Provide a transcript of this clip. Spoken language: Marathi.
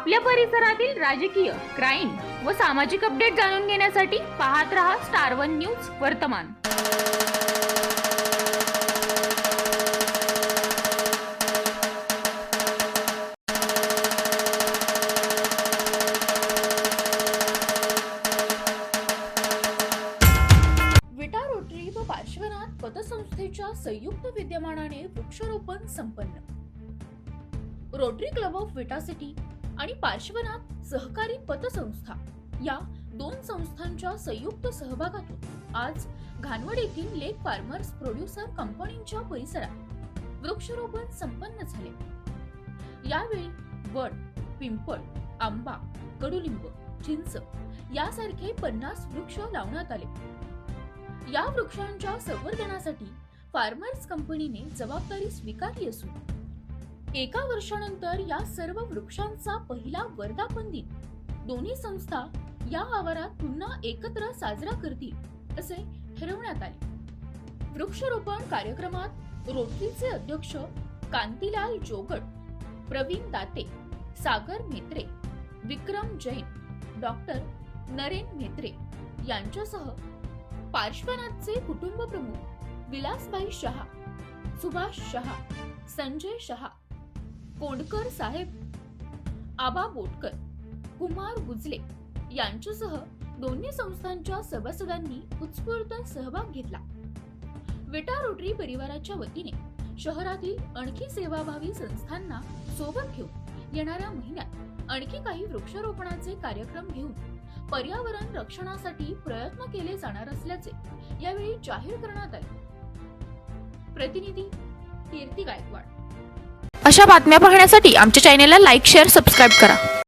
आपल्या परिसरातील राजकीय, क्राईम व सामाजिक अपडेट जाणून घेण्यासाठी पाहत रहा स्टार वन न्यूज वर्तमान। विटा रोटरी व पार्श्वनाथ पतसंस्थेच्या संयुक्त विद्यमानाने वृक्षारोपण संपन्न। रोटरी क्लब ऑफ विटा सिटी आणि पार्श्वनाथ सहकारी पतसंस्था या दोन संस्थांच्या संयुक्त सहभागातून आज घाणवड येथील लेक फार्मर्स प्रोड्युसर कंपनीच्या परिसरात वृक्षारोपण संपन्न झाले। यावेळी वड, पिंपळ, आंबा, कडुलिंब, चिंच यासारखे 50 वृक्ष लावण्यात आले। या वृक्षांच्या संवर्धनासाठी फार्मर्स कंपनीने जबाबदारी स्वीकारली असून 1 वर्षानंतर या सर्व वृक्षांचा पहिला वर्धापन दिन दोन्ही संस्था या आवारात पुन्हा एकत्र साजरा करतील असे ठरवण्यात आले। वृक्षारोपण कार्यक्रमात रोटरीचे अध्यक्ष कांतीलाल जोगड, प्रवीण दाते, सागर म्हेत्रे, विक्रम जैन, डॉक्टर नरेन म्हेत्रे यांच्यासह पार्श्वनाथचे कुटुंब प्रमुख विलासभाई शहा, सुभाष शहा, संजय शहा, कोंडकर साहेब, आबा बोटकर, कुमार गुजले यांच्यासह दोन्ही संस्थांच्या सभासदांनी उत्स्फूर्त सहभाग घेतला। विटा रोटरी परिवाराच्या वतीने शहरातील आणखी सेवाभावी संस्थांना सोबत घेऊन येणाऱ्या महिन्यात आणखी काही वृक्षारोपणाचे कार्यक्रम घेऊन पर्यावरण रक्षणासाठी प्रयत्न केले जाणार असल्याचे यावेळी जाहीर करण्यात आले। प्रतिनिधी कीर्ती गायकवाड। अशा बातम्या पाहण्यासाठी आमच्या चॅनेलला लाईक, शेअर, सबस्क्राईब करा।